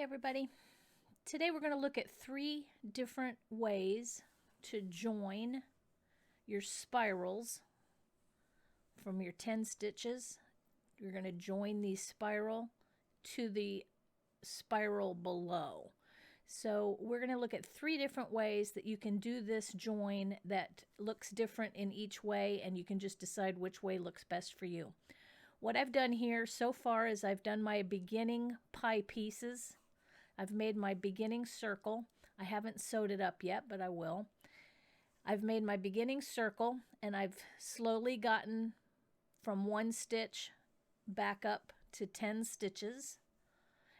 everybody. Today we're going to look at 3 different ways to join your spirals from your 10 stitches. You're going to join the spiral to the spiral below. So we're going to look at 3 different ways that you can do this join that looks different in each way, and you can just decide which way looks best for you. What I've done here so far is I've done my beginning pie pieces. I've made my beginning circle. I haven't sewed it up yet, but I will. I've made my beginning circle, and I've slowly gotten from 1 stitch back up to 10 stitches.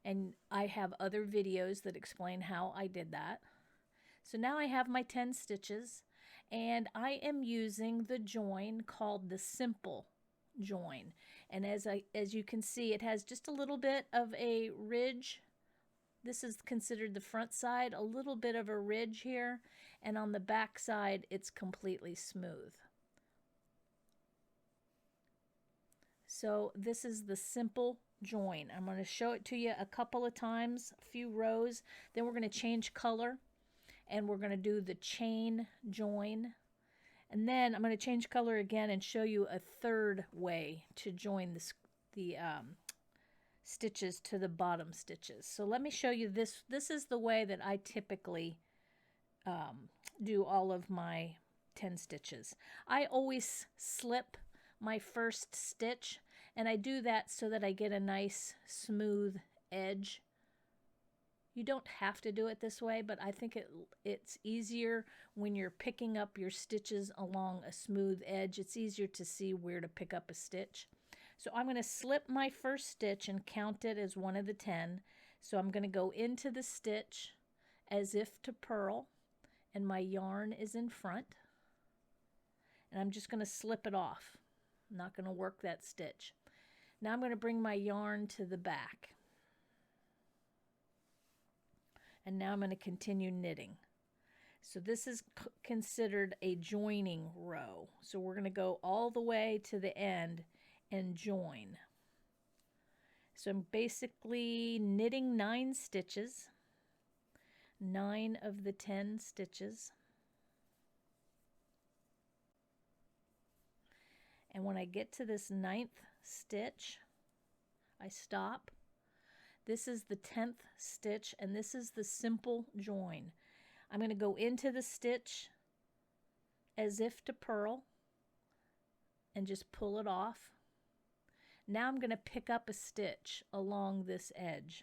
And I have other videos that explain how I did that. So now I have my 10 stitches, and I am using the join called the simple join. And as you can see, it has just a little bit of a ridge. This is considered the front side, a little bit of a ridge here, and on the back side it's completely smooth. So this is the simple join. I'm going to show it to you a couple of times, a few rows, then we're going to change color and we're going to do the chain join. And then I'm going to change color again and show you a 3rd way to join the stitches to the bottom stitches. So let me show you this. This is the way that I typically do all of my 10 stitches. I always slip my first stitch, and I do that so that I get a nice smooth edge. You don't have to do it this way, but I think it's easier when you're picking up your stitches along a smooth edge. It's easier to see where to pick up a stitch. So I'm going to slip my first stitch and count it as one of the 10. So I'm going to go into the stitch as if to purl, and my yarn is in front. And I'm just going to slip it off. I'm not going to work that stitch. Now I'm going to bring my yarn to the back. And now I'm going to continue knitting. So this is considered a joining row. So we're going to go all the way to the end and join. So I'm basically knitting 9 stitches, 9 of the 10 stitches. And when I get to this 9th stitch, I stop. This is the 10th stitch, and this is the simple join. I'm going to go into the stitch as if to purl and just pull it off. Now I'm going to pick up a stitch along this edge.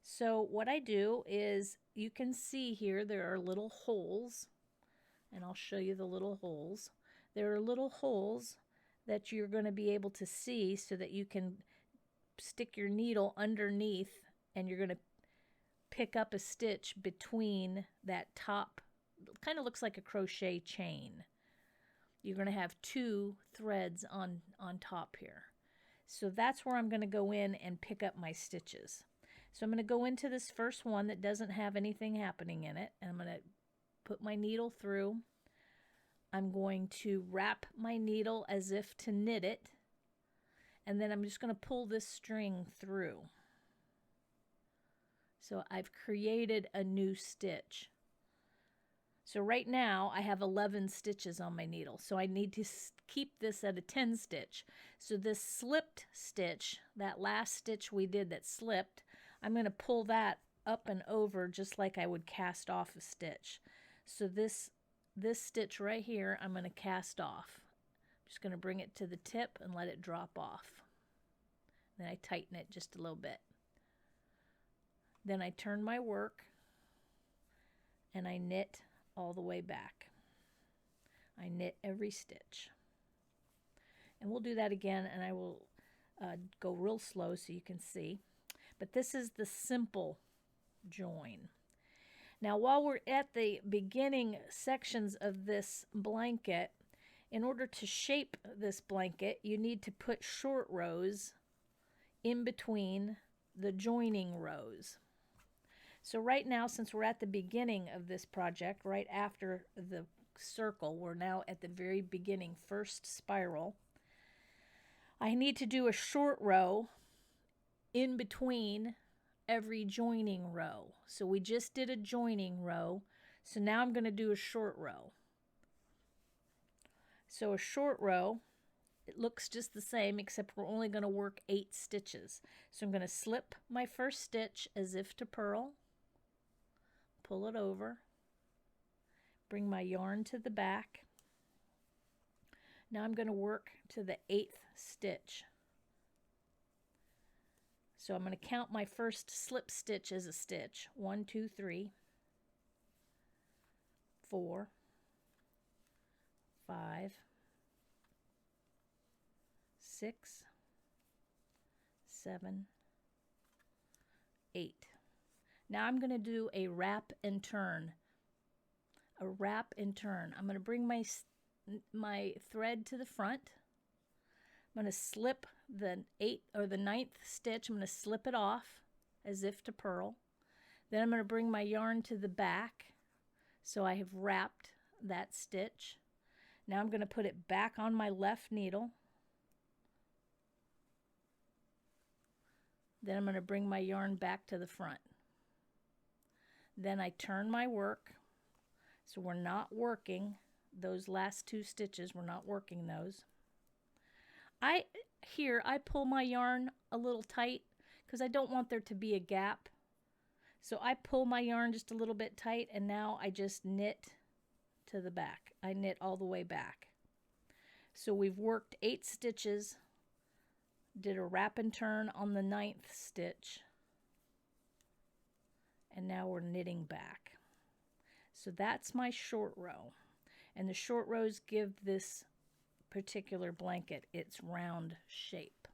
So what I do is, you can see here there are little holes, and I'll show you the little holes. There are little holes that you're going to be able to see so that you can stick your needle underneath, and you're going to pick up a stitch between that top. It kind of looks like a crochet chain. You're going to have 2 threads on top here. So that's where I'm going to go in and pick up my stitches. So I'm going to go into this first one that doesn't have anything happening in it, and I'm going to put my needle through. I'm going to wrap my needle as if to knit it, and then I'm just going to pull this string through. So I've created a new stitch. So right now I have 11 stitches on my needle, so I need to keep this at a 10 stitch. So this slipped stitch, that last stitch we did that slipped, I'm going to pull that up and over just like I would cast off a stitch. So this stitch right here I'm going to cast off. I'm just going to bring it to the tip and let it drop off. Then I tighten it just a little bit. Then I turn my work and I knit all the way back. I knit every stitch. And we'll do that again, and I will go real slow so you can see. But this is the simple join. Now while we're at the beginning sections of this blanket, in order to shape this blanket, you need to put short rows in between the joining rows. So right now, since we're at the beginning of this project, right after the circle, we're now at the very beginning, first spiral, I need to do a short row in between every joining row. So we just did a joining row. So now I'm going to do a short row. So a short row, it looks just the same, except we're only going to work 8 stitches. So I'm going to slip my first stitch as if to purl, pull it over, bring my yarn to the back. Now I'm going to work to the 8th stitch. So I'm going to count my first slip stitch as a stitch. 1, 2, 3, 4, 5, 6, 7, 8. Now I'm going to do a wrap and turn. A wrap and turn. I'm going to bring my thread to the front. I'm going to slip the 8th or the 9th stitch. I'm going to slip it off as if to purl. Then I'm going to bring my yarn to the back. So I have wrapped that stitch. Now I'm going to put it back on my left needle. Then I'm going to bring my yarn back to the front. Then I turn my work. So we're not working those last 2 stitches. We're not working those. I pull my yarn a little tight because I don't want there to be a gap. So I pull my yarn just a little bit tight, and now I just knit to the back. I knit all the way back. So we've worked 8 stitches, did a wrap and turn on the 9th stitch, and now we're knitting back. So that's my short row. And the short rows give this particular blanket its round shape.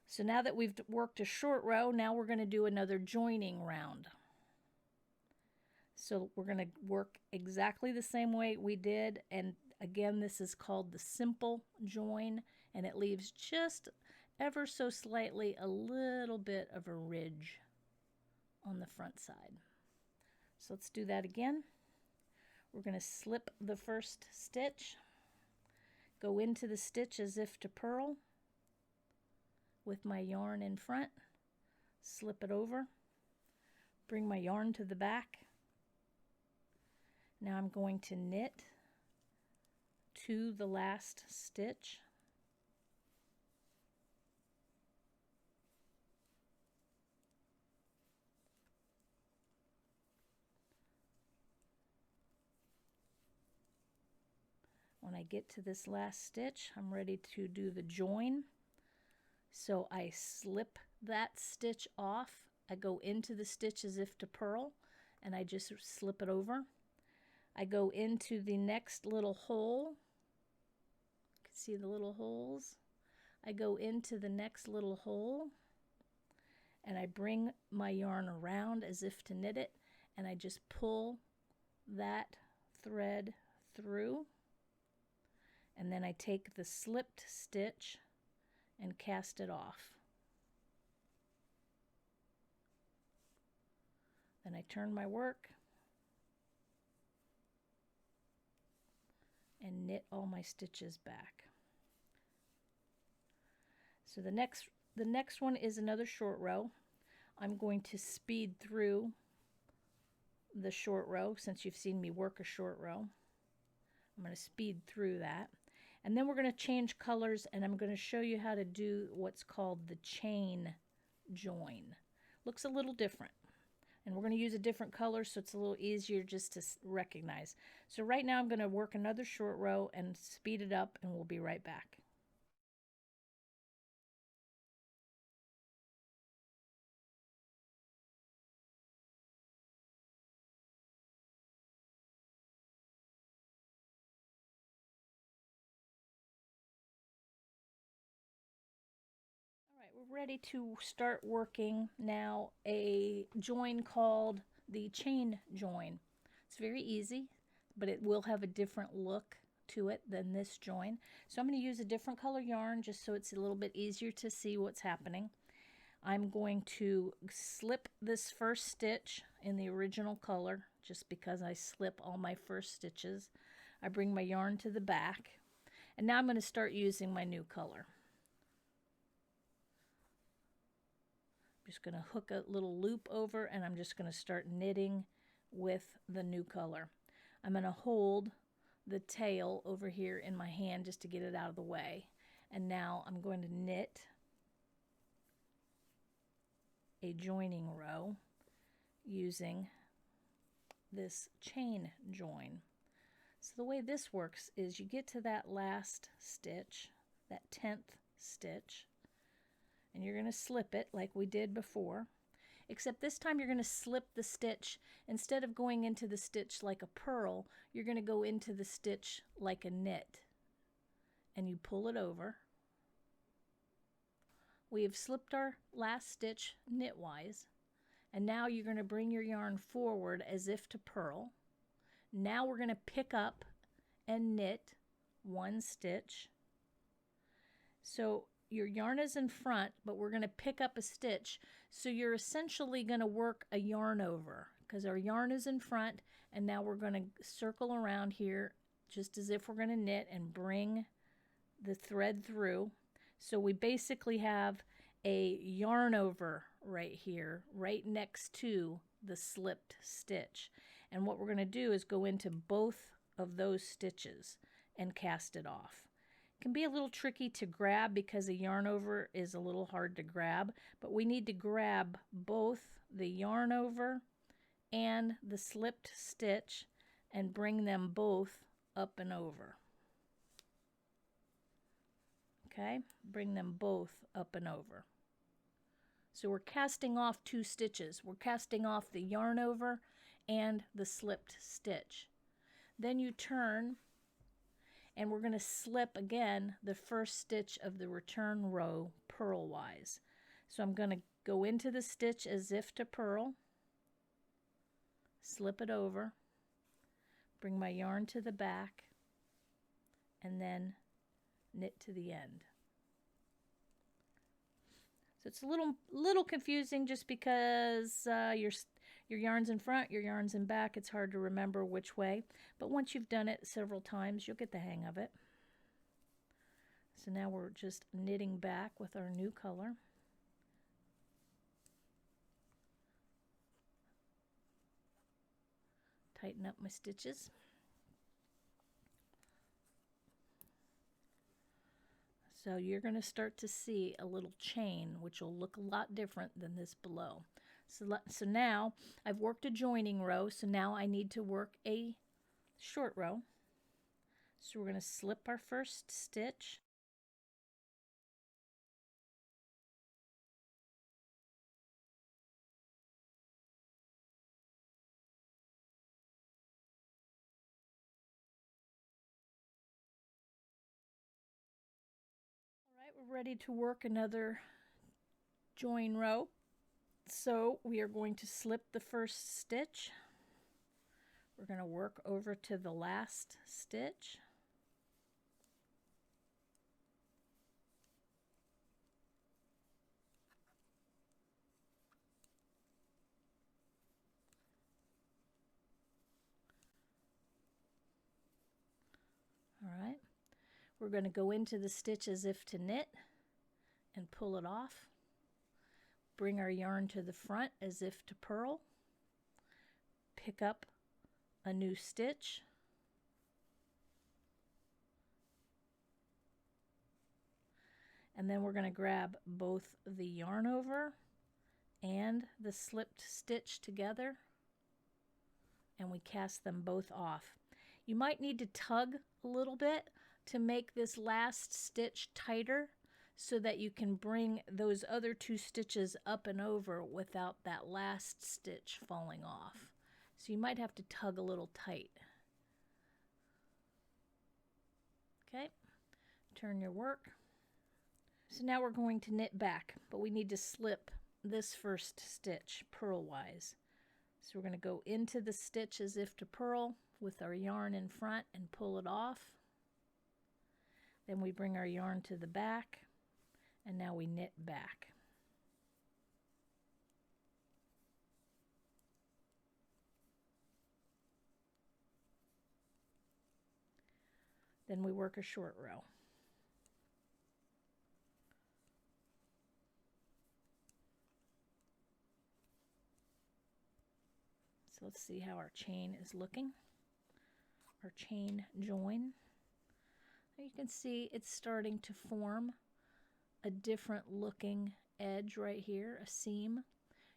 So now that we've worked a short row, now we're going to do another joining round. So we're going to work exactly the same way we did, and again, this is called the simple join, and it leaves just ever so slightly a little bit of a ridge on the front side. So let's do that again. We're going to slip the first stitch, go into the stitch as if to purl with my yarn in front, slip it over, bring my yarn to the back. Now I'm going to knit to the last stitch. When I get to this last stitch, I'm ready to do the join. So I slip that stitch off. I go into the stitch as if to purl, and I just slip it over. I go into the next little hole. You can see the little holes. I go into the next little hole, and I bring my yarn around as if to knit it, and I just pull that thread through. And then I take the slipped stitch and cast it off. Then I turn my work and knit all my stitches back. So the next one is another short row. I'm going to speed through the short row since you've seen me work a short row. I'm going to speed through that. And then we're going to change colors, and I'm going to show you how to do what's called the chain join. Looks a little different. And we're going to use a different color so it's a little easier just to recognize. So right now I'm going to work another short row and speed it up, and we'll be right back. We're ready to start working now a join called the chain join. It's very easy, but it will have a different look to it than this join. So I'm going to use a different color yarn just so it's a little bit easier to see what's happening. I'm going to slip this first stitch in the original color just because I slip all my first stitches. I bring my yarn to the back, and now I'm going to start using my new color. Just going to hook a little loop over, and I'm just going to start knitting with the new color. I'm going to hold the tail over here in my hand just to get it out of the way. And now I'm going to knit a joining row using this chain join. So the way this works is you get to that last stitch, that 10th stitch, and you're going to slip it like we did before, except this time you're going to slip the stitch. Instead of going into the stitch like a purl, you're going to go into the stitch like a knit, and you pull it over. We have slipped our last stitch knitwise, and now you're going to bring your yarn forward as if to purl. Now we're going to pick up and knit one stitch. So your yarn is in front, but we're going to pick up a stitch. So you're essentially going to work a yarn over because our yarn is in front, and now we're going to circle around here just as if we're going to knit and bring the thread through. So we basically have a yarn over right here, right next to the slipped stitch. And what we're going to do is go into both of those stitches and cast it off. It can be a little tricky to grab because a yarn over is a little hard to grab, but we need to grab both the yarn over and the slipped stitch and bring them both up and over. Okay, bring them both up and over. So we're casting off two stitches. We're casting off the yarn over and the slipped stitch. Then you turn, and we're going to slip again the first stitch of the return row purlwise. So I'm going to go into the stitch as if to purl, slip it over, bring my yarn to the back, and then knit to the end. So it's a little confusing just because your yarn's in front, your yarn's in back. It's hard to remember which way, but once you've done it several times, you'll get the hang of it. So now we're just knitting back with our new color. Tighten up my stitches. So you're going to start to see a little chain, which will look a lot different than this below. So now I've worked a joining row, so now I need to work a short row. So we're going to slip our first stitch. We're ready to work another join row. So we are going to slip the first stitch. We're going to work over to the last stitch. All right. We're going to go into the stitch as if to knit and pull it off. Bring our yarn to the front as if to purl. Pick up a new stitch. And then we're going to grab both the yarn over and the slipped stitch together, and we cast them both off. You might need to tug a little bit to make this last stitch tighter so that you can bring those other two stitches up and over without that last stitch falling off. So you might have to tug a little tight. Okay, turn your work. So now we're going to knit back, but we need to slip this first stitch purlwise. So we're going to go into the stitch as if to purl with our yarn in front and pull it off. Then we bring our yarn to the back, and now we knit back. Then we work a short row. So let's see how our chain is looking. Our chain join. You can see it's starting to form a different looking edge right here, a seam.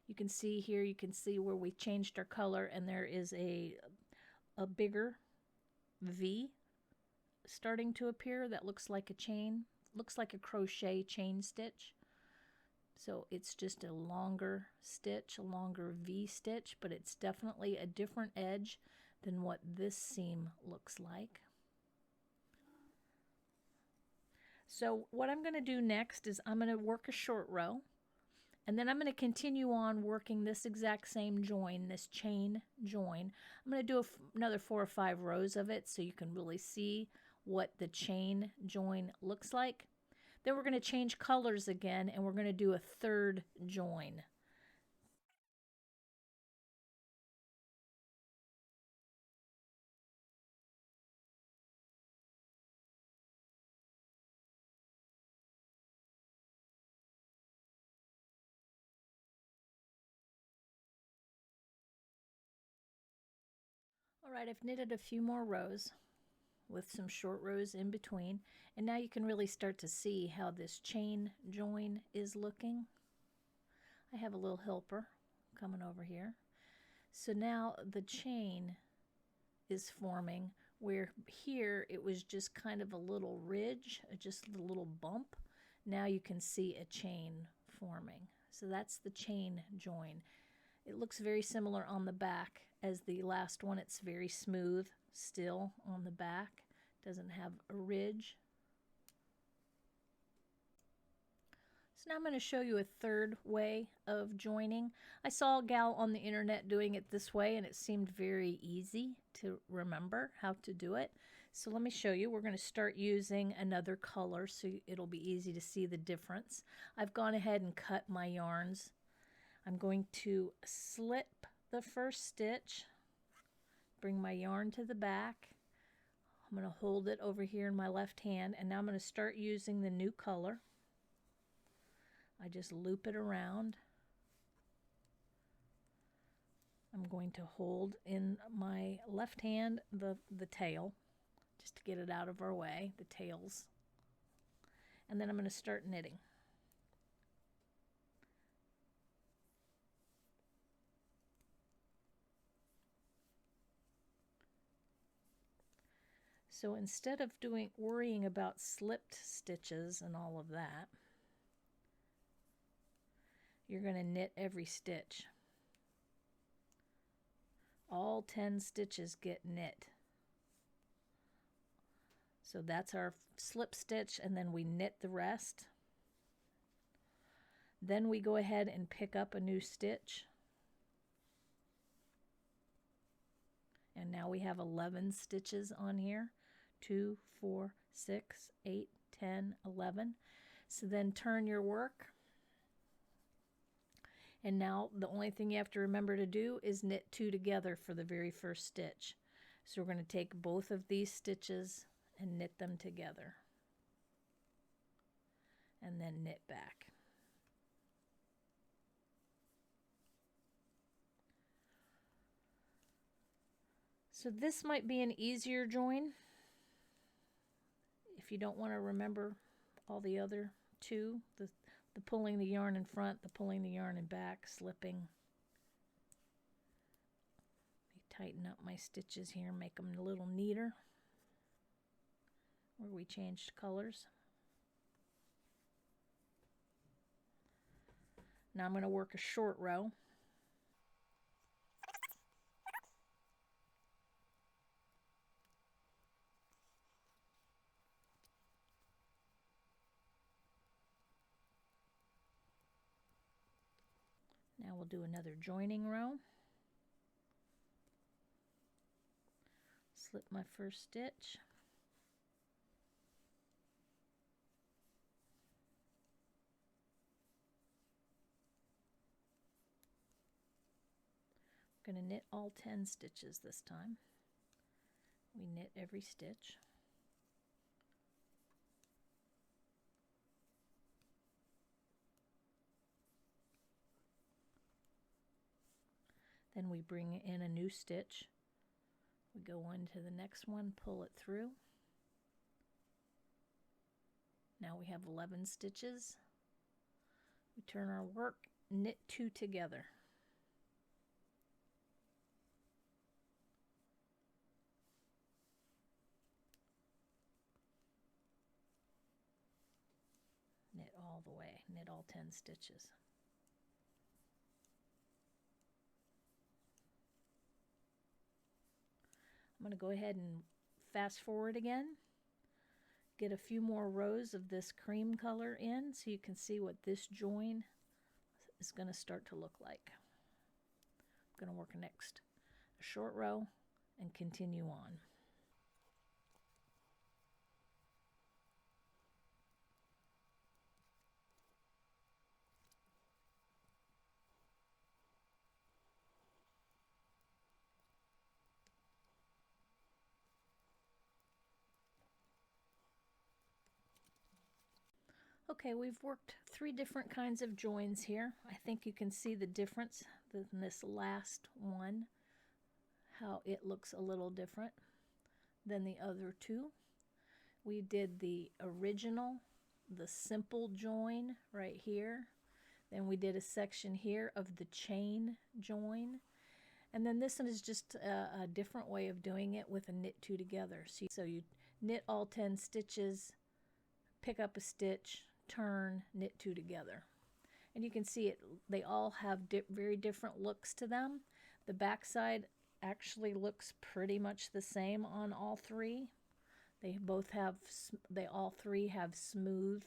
You can see here, you can see where we changed our color, and there is a bigger V starting to appear that looks like a chain, looks like a crochet chain stitch. So it's just a longer stitch, a longer V stitch, but it's definitely a different edge than what this seam looks like. So what I'm going to do next is I'm going to work a short row, and then I'm going to continue on working this exact same join, this chain join. I'm going to do another 4 or 5 rows of it so you can really see what the chain join looks like. Then we're going to change colors again, and we're going to do a third join. All right, I've knitted a few more rows with some short rows in between, and now you can really start to see how this chain join is looking. I have a little helper coming over here. So now the chain is forming, where here it was just kind of a little ridge, just a little bump. Now you can see a chain forming. So that's the chain join. It looks very similar on the back as the last one. It's very smooth still on the back. Doesn't have a ridge. So now I'm going to show you a third way of joining. I saw a gal on the internet doing it this way, and it seemed very easy to remember how to do it. So let me show you. We're going to start using another color so it'll be easy to see the difference. I've gone ahead and cut my yarns. I'm going to slip the first stitch, bring my yarn to the back. I'm going to hold it over here in my left hand, and now I'm going to start using the new color. I just loop it around. I'm going to hold in my left hand the tail, just to get it out of our way, the tails. And then I'm going to start knitting. So instead of worrying about slipped stitches and all of that, you're going to knit every stitch. All 10 stitches get knit. So that's our slip stitch, and then we knit the rest. Then we go ahead and pick up a new stitch. And now we have 11 stitches on here. 2, 4, 6, 8, 10, 11. So then turn your work. And now the only thing you have to remember to do is knit 2 together for the very first stitch. So we're going to take both of these stitches and knit them together. And then knit back. So this might be an easier join if you don't want to remember all the other two, the pulling the yarn in front, the pulling the yarn in back, slipping. Tighten up my stitches here, make them a little neater where we changed colors. Now I'm going to work a short row. Now we'll do another joining row. Slip my first stitch. I'm going to knit all 10 stitches this time. We knit every stitch. Then we bring in a new stitch. We go on to the next one, pull it through. Now we have 11 stitches. We turn our work, knit 2 together. Knit all the way, knit all 10 stitches. I'm going to go ahead and fast forward again. Get a few more rows of this cream color in so you can see what this join is going to start to look like. I'm going to work next a short row and continue on. Okay, we've worked 3 different kinds of joins here. I think you can see the difference in this last one, how it looks a little different than the other 2. We did the original, the simple join right here. Then we did a section here of the chain join. And then this one is just a different way of doing it with a knit 2 together. So you knit all 10 stitches, pick up a stitch, turn, knit 2 together. And you can see it, they all have very different looks to them. The back side actually looks pretty much the same on all 3. They all 3 have smooth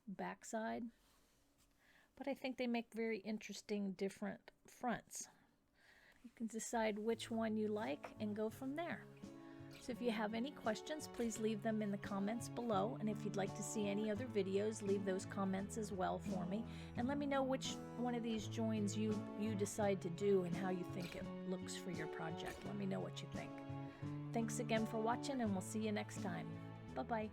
backside. But I think they make very interesting different fronts. You can decide which one you like and go from there. So if you have any questions, please leave them in the comments below. And if you'd like to see any other videos, leave those comments as well for me. And let me know which one of these joins you decide to do and how you think it looks for your project. Let me know what you think. Thanks again for watching, and we'll see you next time. Bye-bye.